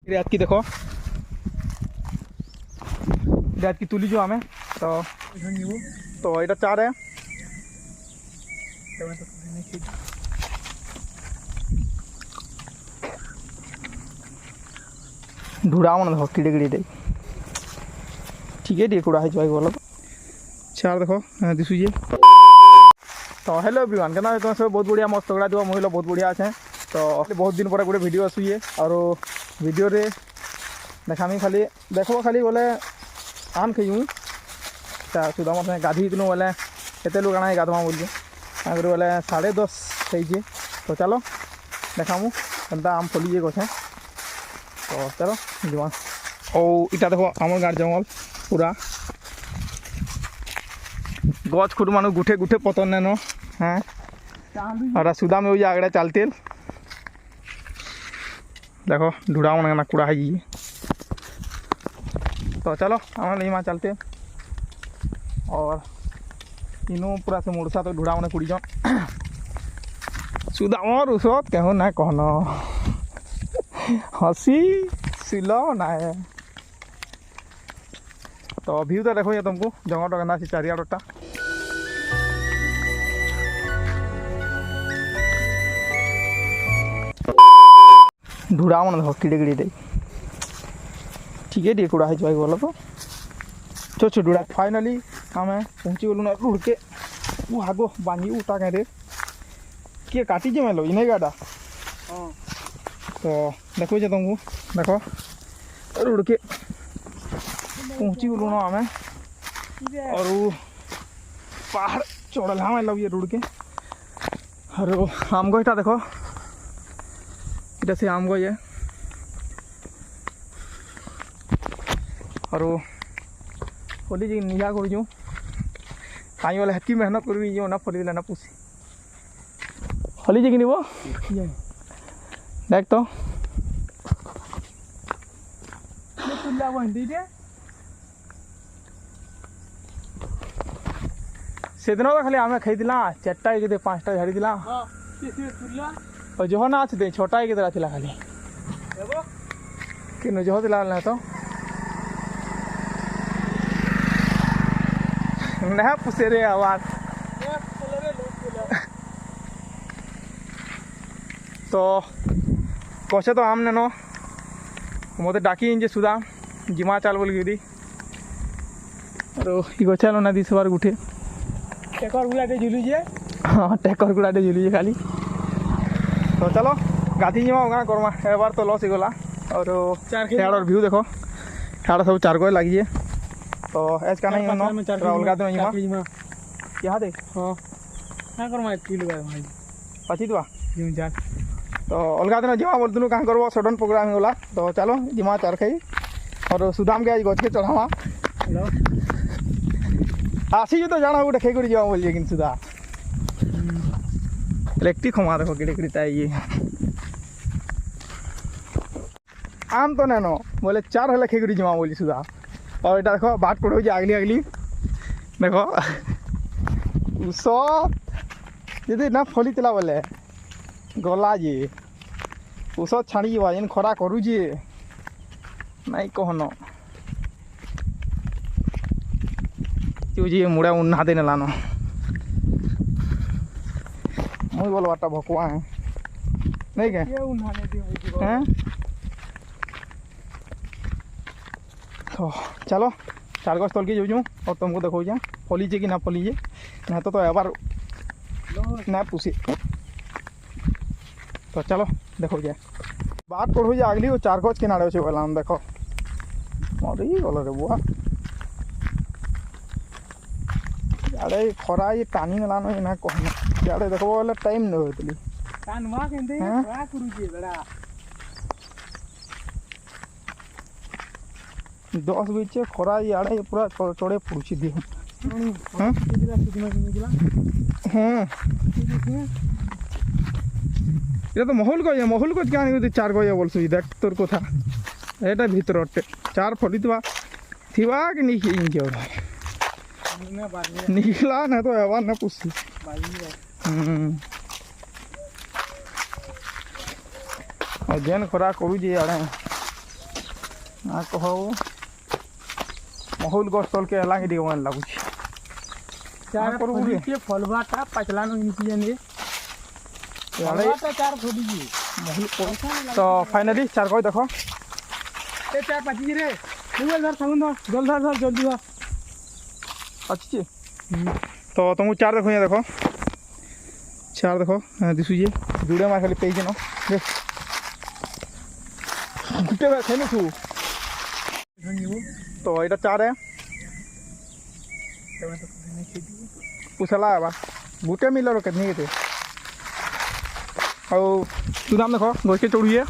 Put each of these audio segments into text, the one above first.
रात की देखो रात की तुली जो आमे तो ये चार है ढूढ़ा मन देखो किड़े किड़े दे ठीक है कुड़ा है जो बोलो चार देखो दिशुए तो हेलो एवरीवन केना तुम सब बहुत बढ़िया मस्त तगड़ा दिवा मुझे बहुत बढ़िया अच्छे तो बहुत दिन पर गोटे वीडियो आसुए और वीडियो रे देखामी खाली देखो खाली बोले आम खेयू सुदाम से गाधी दिनु बोले एते लोग आना गाधमा बोलिए आगे बोले 10:30 हो तो चलो देखामु एंता आम फलिए गछे तो चलो जीवा ओ इटा देखो आम गाड़ जंगल पूरा गच खुट मानु गुठे गुठे पतन नेनो हाँ और सुदा में आगड़े चलते देखो ढूढ़ा मन कूड़ा है तो चलो हमारे नहीं चलते और इनू पूरा से मुड़सा तो ढूढ़ा मन कुड़ी जो सुदा और उसत कहूँ ना कहना हसी सिलो ना है तो व्यू तो देखो ये तुमको जंगल गंदा से चारियाटा ढूढ़ा मन देखो किड़े किड़े दे ठीक है कूड़ा है जो बोलो तो छो छो ढूढ़ा फाइनली आम पहुँची गलु ना रुड़ के वो आगो बांधी उठा कहीं किए काटी जे मेलो इन्हें गाड़ा तो देखो जे तुमको देखो रुड़ के पहुँची गलु ना आम और वो पहाड़ चढ़ल हाँ मतलब ये रुड़ के और आम गछटा देखो इटा से आम गए और फली जी निजा कर कहीं बोले हेती मेहनत कर फली ना पुसी फली जी किनिब देख तो से दिन तो खाली आम खाईला 4टा के 5टा झाड़ी और जो ना अच्छे छोटा के तरह थिला खाली कि जो ना तो ना पुसे रे आवाज तो कसे तो आम नेनो मत डाकी जे सुधा जिमा चाल बोल गिरी और गछालो ना दिस बार गुठे टेकर गुड़ाटे झुलुजे हाँ टेकर गुड़ाटे झुलुजे खाली तो चलो गाधी जीमा करमा एबार तो लस गला और यार व्यू देखो यार सब चार गए लगी तो एज का नहीं अलगा दिन जीमा यहाँ देख हाँ करमा पची दुआ तो अलगा दिन जीमा बोल दूँ कहाँ करब सडन प्रोग्राम गला तो चलो जीमा चार खाई और सुदाम के आज गच के चढ़ावा आसी तो जाना गोटे खाई कर जा बोलिए कि सुधा इलेक्ट्रिक खमा देखो किड़े किड़े ये आम तो नैनो बोले 4 हेल्ला खेगुड़ी जमा बोली सुधा और इटा देखो बाट पड़ो अगली अगली देखो उसत यदि ना फली तिला बोले गला जे उसत छाड़ी जेन खरा करू जे नहीं कहनो तुझे मुड़ा उन्ना देने लानो मुझे बोलो बाटा भकुआ है नहीं क्या हैं तो चलो 4 गज तल के जो और तुमको देखो जा फलीजे कि ना फलीजे ना तो एबार ना पुसी तो चलो देखो जा बात पढ़ो जा अगली 4 गज के नाड़े अच्छे बोला देखो मरी गल रे बुआ यारे खरा ये टानी नेलानो ना कहना यारे देखो बोले टाइम न होतली कानवा केंदे का करूजे बड़ा 10 बजे खरा यारे पूरा चढ़े पुछी दी हां ये तो महल को क्या नहीं 4 गया बोलसु देख तोर कथा एटा भीतर 4 फटी थिवा कि नहीं के निकला ना तो एबार ना पुसी और जेन खरा करू जे आड़े ନା କହ ମହୁଲ ଗଛ ତଲକେ ହେଲା କି ଟିକେ ମନ ଲାଗୁଛି चार करू फुटी बुढ़ी। के फलवाटा पचला नो इनकी जने यार फलवाटा चार फुटी की ମହୁଲ ତ ଫାଇନାଲି ଚାର କହି ଦେଖ ए चार पची रे मोबाइल धर संग धर जल्दी धर जल्दी धर ଅଛି ତ ତୁମକୁ ଚାର ଦେଖ ଦେଖ ଚାର ଦେଖ ଦିଶୁଛି ଯୁଡ଼େ ମାର ଖାଲି ପେଇଛି ନ ଦେଖ ଗୁଟେ ଖେଳୁ ତୁ ତ ଏଇଟା ଚାର ପୁଷଲା ହେବା ଗୁଟେ ମିଲର କେତେ କେତେ ଆଉ ସୁଦାମ ଦେଖ ଗଛକେ ଚଢ଼ୁଛେ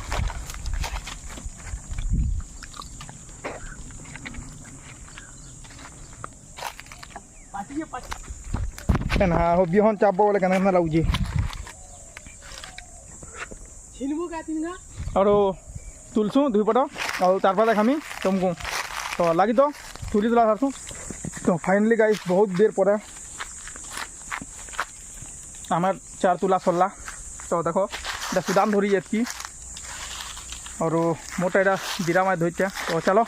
पाची पाची କେନ୍ ହଉ ବିହନ ଚାପ ବୋଲେ କେନ୍ତା କେନ୍ତା ଲାଗୁଛି छिनबू का तिनगा ଆଉ ତୁଲସୁଁ ଦୁଇ ପଟ ଆଉ ତାର ପରେ ଦେખાମି ତୁମକୁ ତ ଲାଗି ତ ତୁଲି ଦେଲା ସାରସୁଁ ତ ଫାଇନାଲି ଗାଇସ୍ ବହୁତ ଦେର ପରେ আমার চার তুলা সরলা তো দেখো এটা সুদাম ধরি এতকি আর মোটা এটা জিরা মাছ ধরছে তো চলো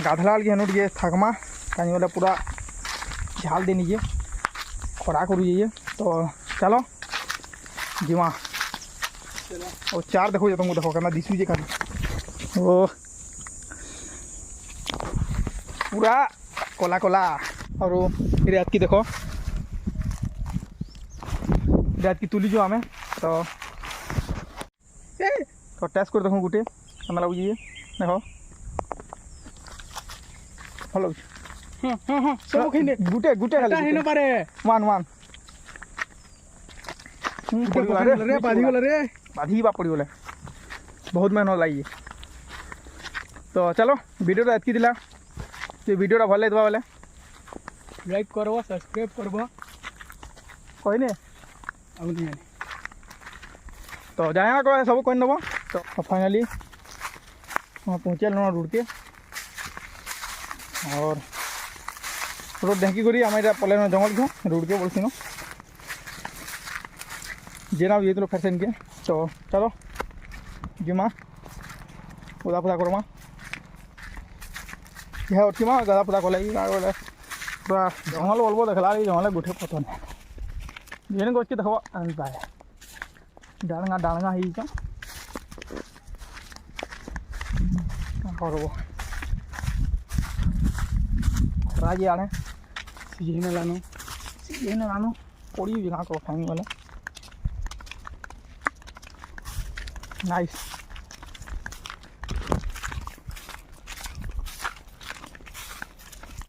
গাধলা বেলকে হেনু টিকে থাকমা কানি বলে পুরা ঝাল দিয়ে নিজে খরা করি যাইয়ে তো চলো জিমা ও চার দেখো যে তোমাকে দেখো কেন দিশুছে খালি ও পুরা কলা কলা আর রেত কি দেখো রেত কি তুলি आम तो तो टेस्ट कर देखो गोटे केना लाଗୁଛି देख भल सब खिने गुटे गुटे खाली हेन पारे मान मान रे बाधी गला रे बाधी बा पड़ी गले बहुत मेहनत लगी तो चलो वीडियो एतकी दिला से वीडियो भल लगे बोले लाइक करबो सब्सक्राइब करबो कहने अब नहीं तो जहाँ कह सब कह देव तो फाइनाली पहुँचे रोड के और रोड ढेकी करी आम इधर पलैन जंगल को रोड के बोलती जेना भी ये फेर के तो चलो जिमा पूजा पूजा करमा यह उठीमा गदा पूजा कल पूरा जंगल बोलबो देखला जंगल गुठे पतन जेने गच के देखो पाए डालगा डालगा ही का करबो राजी आने सीजन लानो सीजन लानो पड़ी बिना को खाएंगे वाला नाइस